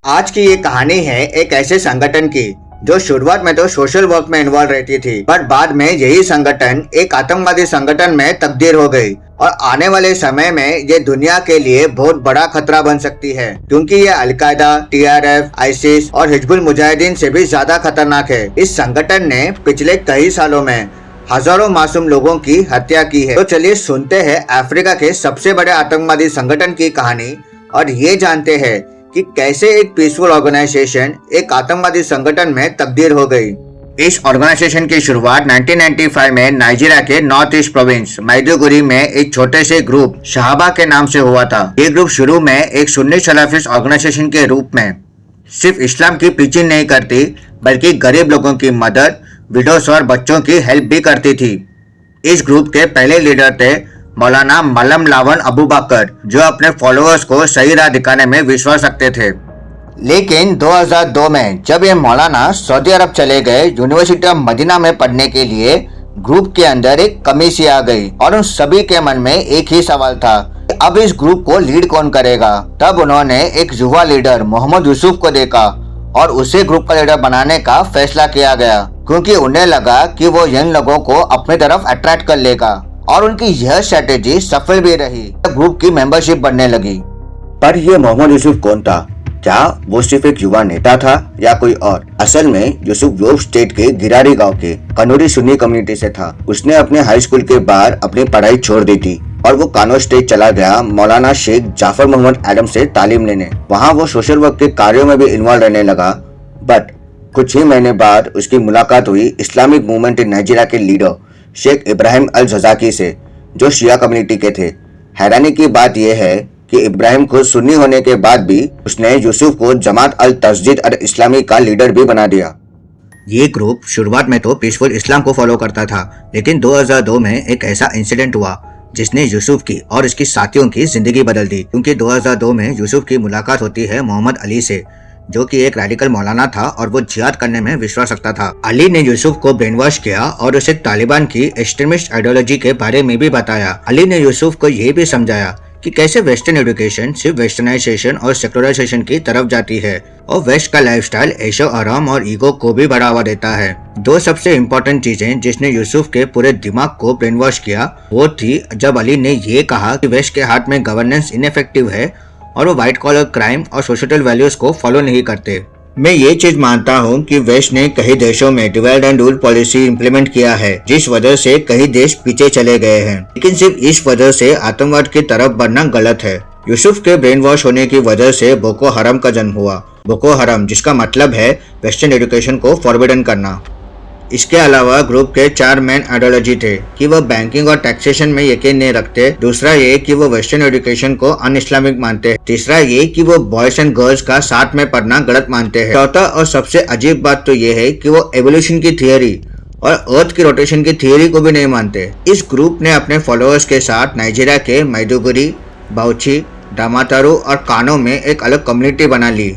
आज की ये कहानी है एक ऐसे संगठन की जो शुरुआत में तो सोशल वर्क में इन्वॉल्व रहती थी, पर बाद में यही संगठन एक आतंकवादी संगठन में तब्दील हो गई और आने वाले समय में ये दुनिया के लिए बहुत बड़ा खतरा बन सकती है, क्योंकि ये अलकायदा, TRF, आईसिस और हिजबुल मुजाहिदीन से भी ज्यादा खतरनाक है। इस संगठन ने पिछले कई सालों में हजारों मासूम लोगों की हत्या की है। तो चलिए सुनते हैं अफ्रीका के सबसे बड़े आतंकवादी संगठन की कहानी और ये जानते हैं कि कैसे एक पीसफुल ऑर्गेनाइजेशन एक आतंकवादी संगठन में तब्दील हो गई। इस ऑर्गेनाइजेशन की शुरुआत 1995 में नाइजीरिया के नॉर्थ ईस्ट प्रोविंस मैदुगुरी में एक छोटे से ग्रुप शहाबा के नाम से हुआ था। ये ग्रुप शुरू में एक सुन्नी सलाफिस्ट ऑर्गेनाइजेशन के रूप में सिर्फ इस्लाम की प्रीचिंग नहीं करती, बल्कि गरीब लोगों की मदद, विडोस और बच्चों की हेल्प भी करती थी। इस ग्रुप के पहले लीडर थे मौलाना मलम लावन अबू बकर, जो अपने फॉलोअर्स को सही राह दिखाने में विश्वास रखते थे। लेकिन 2002 में जब ये मौलाना सऊदी अरब चले गए यूनिवर्सिटी ऑफ मदीना में पढ़ने के लिए, ग्रुप के अंदर एक कमी सी आ गई और उन सभी के मन में एक ही सवाल था, अब इस ग्रुप को लीड कौन करेगा। तब उन्होंने एक युवा लीडर मोहम्मद यूसुफ को देखा और उसे ग्रुप का लीडर बनाने का फैसला किया गया, क्योंकि उन्हें लगा कि वो यंग लोगों को अपनी तरफ अट्रैक्ट कर लेगा और उनकी यह स्ट्रेटेजी सफल भी रही। ग्रुप की मेंबरशिप बढ़ने लगी। पर ये मोहम्मद यूसुफ कौन था? क्या वो सिर्फ एक युवा नेता था या कोई और? असल में यूसुफ योब स्टेट के गिरारी गांव के कनूरी सुन्नी कम्युनिटी से था। उसने अपने हाई स्कूल के बाद अपनी पढ़ाई छोड़ दी थी और वो कानो स्टेट चला गया मौलाना शेख जाफर मोहम्मद एडम से तालीम लेने। वहाँ वो सोशल वर्क के कार्यों में भी इन्वॉल्व रहने लगा। बट कुछ ही महीने बाद उसकी मुलाकात हुई इस्लामिक मूवमेंट इन नाइजीरिया के लीडर शेख इब्राहिम अल जजाकी से, जो शिया कम्युनिटी के थे। हैरानी की बात यह है कि इब्राहिम खुद सुन्नी होने के बाद भी उसने यूसुफ को जमात अल तस्जीद अल इस्लामी का लीडर भी बना दिया। ये ग्रुप शुरुआत में तो पीसफुल इस्लाम को फॉलो करता था, लेकिन 2002 में एक ऐसा इंसिडेंट हुआ जिसने यूसुफ की और इसकी साथियों की जिंदगी बदल दी। क्योंकि 2002 में यूसुफ की मुलाकात होती है मोहम्मद अली से, जो कि एक रेडिकल मौलाना था और वो जिहाद करने में विश्वास रखता था। अली ने यूसुफ को ब्रेन वॉश किया और उसे तालिबान की एक्सट्रीमिस्ट आइडियोलॉजी के बारे में भी बताया। अली ने यूसुफ को ये भी समझाया कि कैसे वेस्टर्न एजुकेशन सिर्फ वेस्टर्नाइजेशन और सेक्युलराइजेशन की तरफ जाती है और वेस्ट का लाइफस्टाइल ऐशो आराम और ईगो को भी बढ़ावा देता है। दो सबसे इम्पोर्टेंट चीजें जिसने यूसुफ के पूरे दिमाग को ब्रेन वॉश किया वो थी जब अली ने ये कहा कि वेस्ट के हाथ में गवर्नेंस इनफेक्टिव है और वो व्हाइट कॉलर क्राइम और सोशल वैल्यूज को फॉलो नहीं करते। मैं ये चीज मानता हूँ कि वेस्ट ने कई देशों में divide and rule policy implement किया है, जिस वजह से कई देश पीछे चले गए हैं, लेकिन सिर्फ इस वजह से आतंकवाद की तरफ बढ़ना गलत है। यूसुफ के ब्रेन वॉश होने की वजह से बोको हराम का जन्म हुआ। बोको हराम जिसका मतलब है वेस्टर्न एजुकेशन को फॉरबिडन करना। इसके अलावा ग्रुप के 4 मेन आइडियोलॉजी थे कि वह बैंकिंग और टैक्सेशन में यकीन नहीं रखते। दूसरा ये कि वो वेस्टर्न एजुकेशन को अन इस्लामिक मानते हैं। तीसरा ये कि वो बॉयज एंड गर्ल्स का साथ में पढ़ना गलत मानते हैं। चौथा और सबसे अजीब बात तो ये है कि वो एवोल्यूशन की थियोरी और अर्थ की रोटेशन की थियोरी को भी नहीं मानते। इस ग्रुप ने अपने फॉलोअर्स के साथ नाइजीरिया के मैदुगुरी, बाउची, डामातारू और कानो में एक अलग कम्युनिटी बना ली।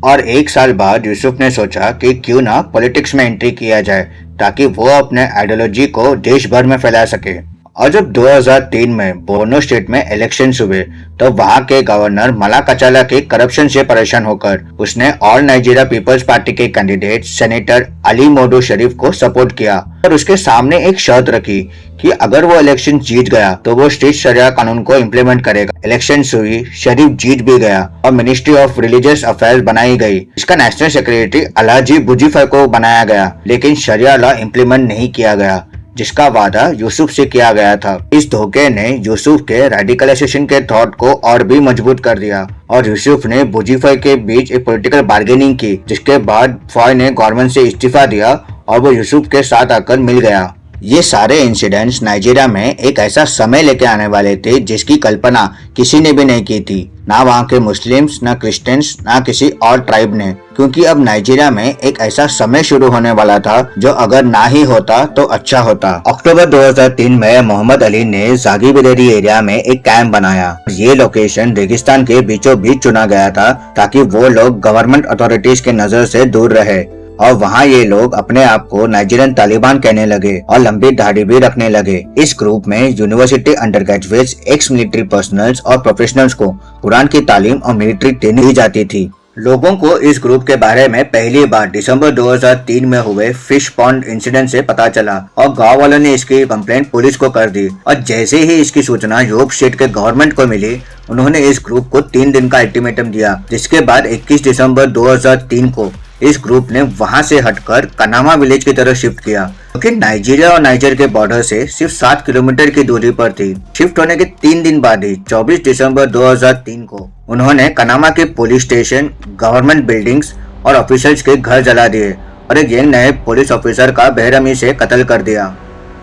और एक साल बाद यूसुफ ने सोचा कि क्यों ना पॉलिटिक्स में एंट्री किया जाए ताकि वो अपने आइडियोलॉजी को देश भर में फैला सके। और जब 2003 में बोर्नो स्टेट में इलेक्शन हुए तो वहाँ के गवर्नर मला कचाला के करप्शन से परेशान होकर उसने ऑल नाइजीरिया पीपल्स पार्टी के कैंडिडेट सेनेटर अली मोडो शरीफ को सपोर्ट किया और उसके सामने एक शर्त रखी कि अगर वो इलेक्शन जीत गया तो वो स्टेट शरिया कानून को इम्प्लीमेंट करेगा। इलेक्शन हुई, शरीफ जीत भी गया और मिनिस्ट्री ऑफ रिलीजियस अफेयर्स बनाई गई। इसका नेशनल सेक्रेटरी अलाजी बुजीफर को बनाया गया, लेकिन शरिया लॉ इम्प्लीमेंट नहीं किया गया जिसका वादा यूसुफ से किया गया था। इस धोखे ने यूसुफ के रेडिकलाइजेशन के थॉट को और भी मजबूत कर दिया और यूसुफ ने बुजीफर के बीच एक पॉलिटिकल बार्गेनिंग की, जिसके बाद फॉय ने गवर्नमेंट से इस्तीफा दिया और वो यूसुफ के साथ आकर मिल गया। ये सारे इंसिडेंट्स नाइजीरिया में एक ऐसा समय लेके आने वाले थे जिसकी कल्पना किसी ने भी नहीं की थी, ना वहाँ के मुस्लिम्स, ना क्रिश्चियंस, ना किसी और ट्राइब ने, क्योंकि अब नाइजीरिया में एक ऐसा समय शुरू होने वाला था जो अगर ना ही होता तो अच्छा होता। अक्टूबर 2003 में मोहम्मद अली ने जागी बिरेरी एरिया में एक कैंप बनाया। ये लोकेशन रेगिस्तान के बीचों बीच चुना गया था ताकि वो लोग गवर्नमेंट अथॉरिटीज के नजर से दूर रहे और वहाँ ये लोग अपने आप को नाइजीरियन तालिबान कहने लगे और लंबी दाढ़ी भी रखने लगे। इस ग्रुप में university undergraduates, ex military personnels और प्रोफेशनल्स को कुरान की तालीम और मिलिट्री ट्रेनिंग दी जाती थी। लोगों को इस ग्रुप के बारे में पहली बार दिसंबर 2003 में हुए फिश पॉन्ड इंसिडेंट से पता चला और गांव वालों ने इसकी कंप्लेंट पुलिस को कर दी और जैसे ही इसकी सूचना योग स्टेट के गवर्नमेंट को मिली उन्होंने इस ग्रुप को 3 दिन का अल्टीमेटम दिया, जिसके बाद 21 दिसंबर 2003 को इस ग्रुप ने वहां से हटकर कनामा विलेज की तरफ शिफ्ट किया, क्योंकि नाइजीरिया और नाइजर के बॉर्डर से सिर्फ 7 किलोमीटर की दूरी पर थी। शिफ्ट होने के 3 दिन बाद ही 24 दिसंबर 2003 को उन्होंने कनामा के पुलिस स्टेशन, गवर्नमेंट बिल्डिंग्स और ऑफिसर्स के घर जला दिए और एक यंग नए पुलिस ऑफिसर का बेरहमी से कत्ल कर दिया।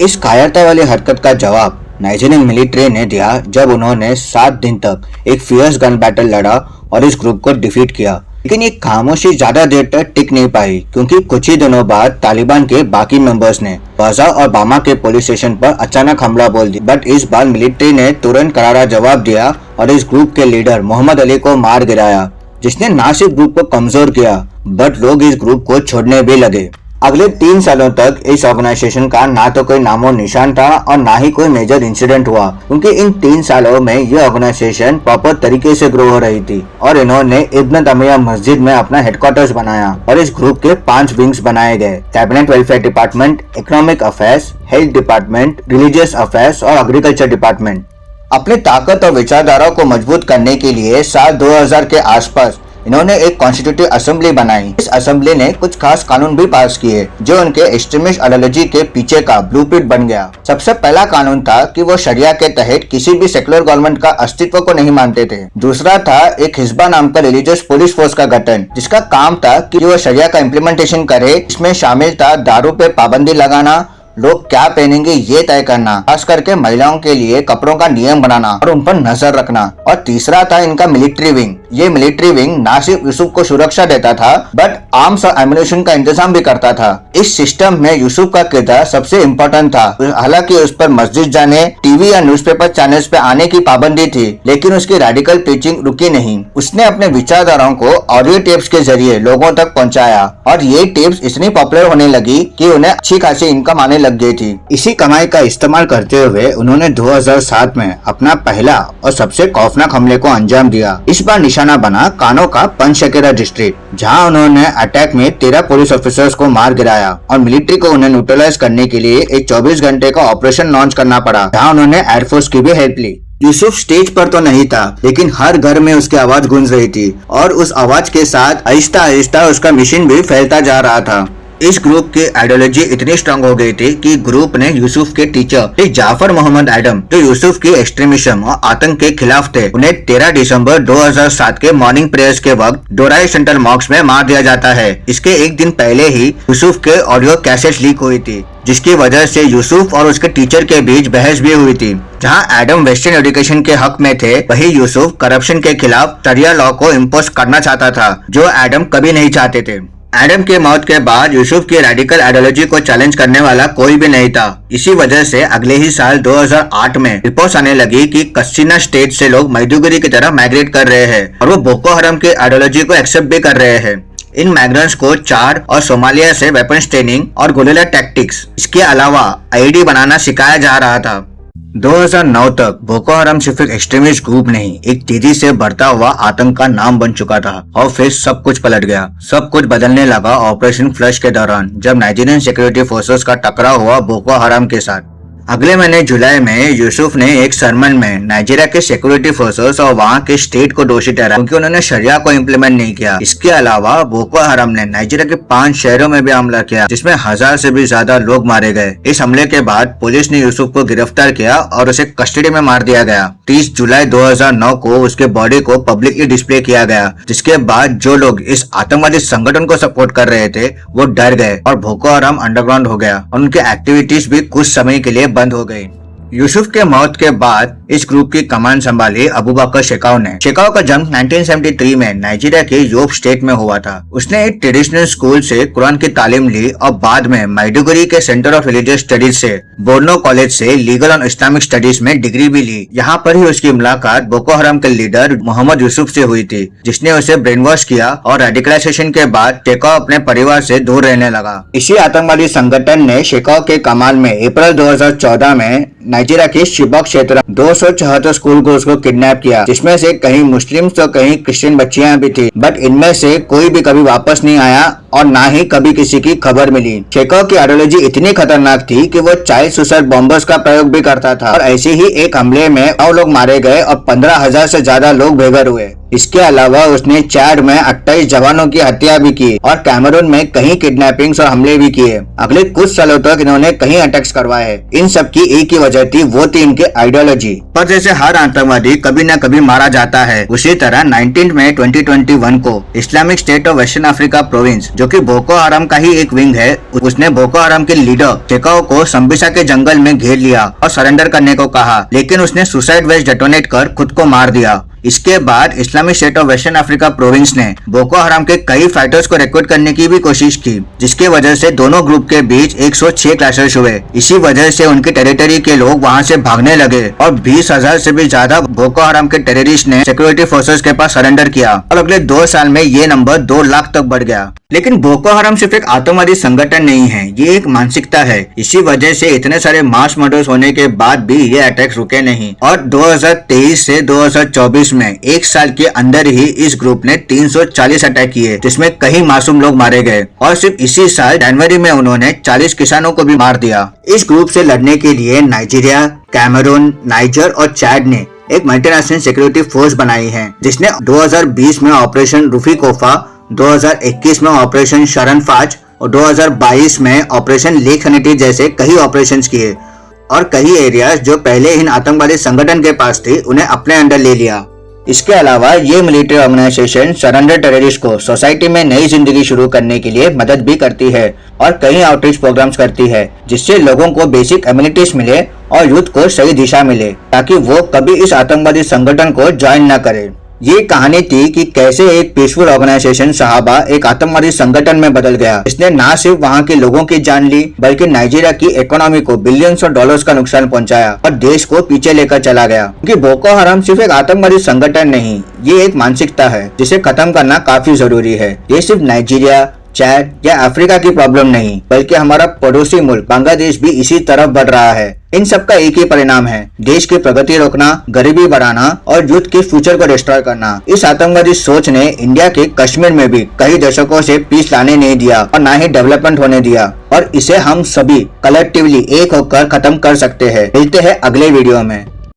इस कायरता वाली हरकत का जवाब नाइजीरियन मिलिट्री ने दिया जब उन्होंने 7 दिन तक एक फियर्स गन बैटल लड़ा और इस ग्रुप को डिफीट किया। लेकिन ये खामोशी ज्यादा देर तक टिक नहीं पाई, क्योंकि कुछ ही दिनों बाद तालिबान के बाकी मेंबर्स ने बाजा और बामा के पुलिस स्टेशन पर अचानक हमला बोल दिया। बट इस बार मिलिट्री ने तुरंत करारा जवाब दिया और इस ग्रुप के लीडर मोहम्मद अली को मार गिराया, जिसने न सिर्फ ग्रुप को कमजोर किया बट लोग इस ग्रुप को छोड़ने भी लगे। अगले 3 सालों तक इस ऑर्गेनाइजेशन का ना तो कोई नामो निशान था और ना ही कोई मेजर इंसिडेंट हुआ, क्योंकि इन 3 सालों में ये ऑर्गेनाइजेशन प्रॉपर तरीके से ग्रो हो रही थी और इन्होंने इब्न तमिया मस्जिद में अपना हेडक्वार्टर्स बनाया और इस ग्रुप के 5 विंग्स बनाए गए: cabinet welfare department, economic affairs, health department, religious affairs और एग्रीकल्चर डिपार्टमेंट। अपनी ताकत और विचारधारा को मजबूत करने के लिए साल 2000 के आसपास इन्होंने एक कॉन्स्टिट्यूटिव असेंबली बनाई। इस असेंबली ने कुछ खास कानून भी पास किए जो उनके एक्सट्रीमिस्ट आइडियोलॉजी के पीछे का ब्लूप्रिंट बन गया। सबसे पहला कानून था कि वो शरिया के तहत किसी भी सेकुलर गवर्नमेंट का अस्तित्व को नहीं मानते थे। दूसरा था एक हिजबा नाम का रिलीजियस पुलिस फोर्स का गठन, जिसका काम था कि वो शरिया का इम्प्लीमेंटेशन करे। इसमें शामिल था दारू पे पाबंदी लगाना, लोग क्या पहनेंगे ये तय करना, खास करके महिलाओं के लिए कपड़ों का नियम बनाना और उन पर नजर रखना। और तीसरा था इनका मिलिट्री विंग। ये मिलिट्री विंग ना सिर्फ यूसुफ को सुरक्षा देता था बट आर्म्स और एम्युनिशन का इंतजाम भी करता था। इस सिस्टम में यूसुफ का किरदार सबसे इम्पोर्टेंट था। हालांकि उस पर मस्जिद जाने, टीवी या न्यूज़पेपर चैनल्स पे आने की पाबंदी थी, लेकिन उसकी रेडिकल टीचिंग रुकी नहीं। उसने अपने विचारधाराओं को ऑडियो टेप्स के जरिए लोगों तक पहुंचाया और ये टेप्स इतनी पॉपुलर होने लगी कि उन्हें अच्छी खासी इनकम आने लग गई थी। इसी कमाई का इस्तेमाल करते हुए उन्होंने 2007 में अपना पहला और सबसे खौफनाक हमले को अंजाम दिया। इस बार निशाना बना कानो का पंचशकेरा डिस्ट्रिक्ट, जहां उन्होंने अटैक में 13 पुलिस ऑफिसर्स को मार गिराया और मिलिट्री को उन्हें न्यूट्रलाइज करने के लिए एक 24 घंटे का ऑपरेशन लॉन्च करना पड़ा, जहां उन्होंने एयरफोर्स की भी हेल्प ली। यूसुफ स्टेज पर तो नहीं था, लेकिन हर घर में उसकी आवाज गूंज रही थी और उस आवाज के साथ आहिस्ता आहिस्ता उसका मिशन भी फैलता जा रहा था। इस ग्रुप की आइडियोलॉजी इतनी स्ट्रांग हो गई थी कि ग्रुप ने यूसुफ के टीचर जाफर मोहम्मद एडम, जो यूसुफ की एक्सट्रीमिज्म और आतंक के खिलाफ थे, उन्हें 13 दिसंबर 2007 के मॉर्निंग प्रेयर्स के वक्त डोराई सेंट्रल मॉस्क में मार दिया जाता है। इसके एक दिन पहले ही यूसुफ के ऑडियो कैसेट लीक हुई थी, जिसकी वजह से यूसुफ और उसके टीचर के बीच बहस भी हुई थी। जहां एडम वेस्टर्न एजुकेशन के हक में थे, वही यूसुफ करप्शन के खिलाफ शरिया लॉ को इम्पोज करना चाहता था, जो एडम कभी नहीं चाहते थे। एडम के मौत के बाद यूसुफ की रेडिकल आइडियोलॉजी को चैलेंज करने वाला कोई भी नहीं था। इसी वजह से अगले ही साल 2008 में रिपोर्ट्स आने लगी कि कस्सीना स्टेट से लोग मैदुगुरी की तरफ माइग्रेट कर रहे हैं और वो बोको हरम के आइडियोलॉजी को एक्सेप्ट भी कर रहे हैं। इन माइग्रेंट्स को चार और सोमालिया से वेपन्स ट्रेनिंग और गुरिल्ला टैक्टिक्स, इसके अलावा आईडी बनाना सिखाया जा रहा था। 2009 तक बोको हराम सिर्फ एक एक्सट्रीमिस्ट ग्रुप नहीं, एक तेजी से बढ़ता हुआ आतंक का नाम बन चुका था। और फिर सब कुछ पलट गया। सब कुछ बदलने लगा ऑपरेशन फ्लश के दौरान, जब नाइजीरियन सिक्योरिटी फोर्सेस का टकराव हुआ बोको हराम के साथ। अगले महीने जुलाई में यूसुफ ने एक सरमन में नाइजीरिया के सिक्योरिटी फोर्सेस और वहां के स्टेट को दोषी ठहराया, क्योंकि उन्होंने शरिया को इम्प्लीमेंट नहीं किया। इसके अलावा बोको हराम ने नाइजीरिया के 5 शहरों में भी हमला किया, जिसमें 1000 से भी ज्यादा लोग मारे गए। इस हमले के बाद पुलिस ने यूसुफ को गिरफ्तार किया और उसे कस्टडी में मार दिया गया। 30 जुलाई 2009 को उसके बॉडी को पब्लिकली डिस्प्ले किया गया, जिसके बाद जो लोग इस आतंकवादी संगठन को सपोर्ट कर रहे थे वो डर गए और बोको हराम अंडरग्राउंड हो गया और उनके एक्टिविटीज भी कुछ समय के लिए बंद हो गई। यूसुफ के मौत के बाद इस ग्रुप की कमान संभाली अबू बकर शेकाव ने। शेकाव का जन्म 1973 में नाइजीरिया के योब स्टेट में हुआ था। उसने एक ट्रेडिशनल स्कूल से कुरान की तालीम ली और बाद में मैदुगुरी के सेंटर ऑफ रिलीजियस स्टडीज से बोर्नो कॉलेज से लीगल और इस्लामिक स्टडीज में डिग्री भी ली। यहाँ पर ही उसकी मुलाकात बोको हराम के लीडर मोहम्मद यूसुफ से हुई थी, जिसने उसे ब्रेन वॉश किया और रेडिकलाइजेशन के बाद शेकाव अपने परिवार से दूर रहने लगा। इसी आतंकवादी संगठन ने शेकाव के कमाल में अप्रैल 2014 में नाइजीरिया के शिबॉक क्षेत्र 274 स्कूल गर्ल्स को किडनैप किया, जिसमें से कहीं मुस्लिम तो कहीं क्रिश्चियन बच्चियां भी थी। बट इनमें से कोई भी कभी वापस नहीं आया और ना ही कभी किसी की खबर मिली। चेकोव की आइडियोलॉजी इतनी खतरनाक थी कि वो चाइल्ड सुसाइड बॉम्बर्स का प्रयोग भी करता था और ऐसे ही एक हमले में 9 लोग मारे गए और 15,000 से ज्यादा लोग बेघर हुए। इसके अलावा उसने चाड में 28 जवानों की हत्या भी की और कैमरून में कई किडनैपिंग्स और हमले भी किए। अगले कुछ सालों तक इन्होंने कई अटैक्स करवाए। इन सब की एक ही वजह थी, वो थी इनके आइडियोलॉजी। पर जैसे हर आतंकवादी कभी न कभी मारा जाता है, उसी तरह 19 मई 2021 को Islamic state of western Africa province, जो कि बोको हराम का ही एक विंग है, उसने बोको हराम के लीडर चेकोव को संबिसा के जंगल में घेर लिया और सरेंडर करने को कहा, लेकिन उसने सुसाइड वेस्ट डेटोनेट कर खुद को मार दिया। इसके बाद Islamic state of western Africa province ने बोको हराम के कई फाइटर्स को रिक्रूट करने की भी कोशिश की, जिसके वजह से दोनों ग्रुप के बीच 106 क्लैशेस हुए। इसी वजह से उनकी टेरिटरी के लोग वहां से भागने लगे और 20,000 से भी ज्यादा बोको हराम के टेररिस्ट ने सिक्योरिटी फोर्सेस के पास सरेंडर किया और अगले 2 साल में ये नंबर 2 लाख तक बढ़ गया। लेकिन बोको हराम सिर्फ एक आतंकवादी संगठन नहीं है, ये एक मानसिकता है। इसी वजह से इतने सारे मास मर्डर्स होने के बाद भी ये अटैक्स रुके नहीं और 2023 से 2024 में एक साल के अंदर ही इस ग्रुप ने 340 अटैक किए, जिसमें कई मासूम लोग मारे गए और सिर्फ इसी साल जनवरी में उन्होंने 40 किसानों को भी मार दिया। इस ग्रुप से लड़ने के लिए नाइजीरिया, कैमरून, नाइजर और चाड ने एक मल्टीनेशनल सिक्योरिटी फोर्स बनाई है, जिसने 2020 में ऑपरेशन रूफी कोफा, 2021 में ऑपरेशन शरणफाज और 2022 में ऑपरेशन लेक हनीटी जैसे कई ऑपरेशंस किए और कई एरियाज जो पहले इन आतंकवादी संगठन के पास थे उन्हें अपने अंडर ले लिया। इसके अलावा ये मिलिट्री ऑर्गेनाइजेशन सरेंडर टेररिस्ट को सोसाइटी में नई जिंदगी शुरू करने के लिए मदद भी करती है और कई आउटरीच प्रोग्राम्स करती है, जिससे लोगों को बेसिक एम्यूनिटीज मिले और यूथ को सही दिशा मिले ताकि वो कभी इस आतंकवादी संगठन को ज्वाइन न करे। ये कहानी थी कि कैसे एक पीसफुल ऑर्गेनाइजेशन सहाबा एक आतंकवादी संगठन में बदल गया, जिसने न सिर्फ वहां के लोगों की जान ली बल्कि नाइजीरिया की इकोनॉमी को बिलियंस ऑफ डॉलर्स का नुकसान पहुंचाया और देश को पीछे लेकर चला गया। क्योंकि बोको हराम सिर्फ एक आतंकवादी संगठन नहीं, ये एक मानसिकता है जिसे खत्म करना काफी जरूरी है। ये सिर्फ नाइजीरिया, चाड या अफ्रीका की प्रॉब्लम नहीं, बल्कि हमारा पड़ोसी मुल्क बांग्लादेश भी इसी तरफ बढ़ रहा है। इन सब का एक ही परिणाम है, देश की प्रगति रोकना, गरीबी बढ़ाना और यूथ के फ्यूचर को डिस्ट्रॉय करना। इस आतंकवादी सोच ने इंडिया के कश्मीर में भी कई दशकों से पीस लाने नहीं दिया और ना ही डेवलपमेंट होने दिया और इसे हम सभी कलेक्टिवली एक होकर खत्म कर सकते हैं। मिलते हैं अगले वीडियो में।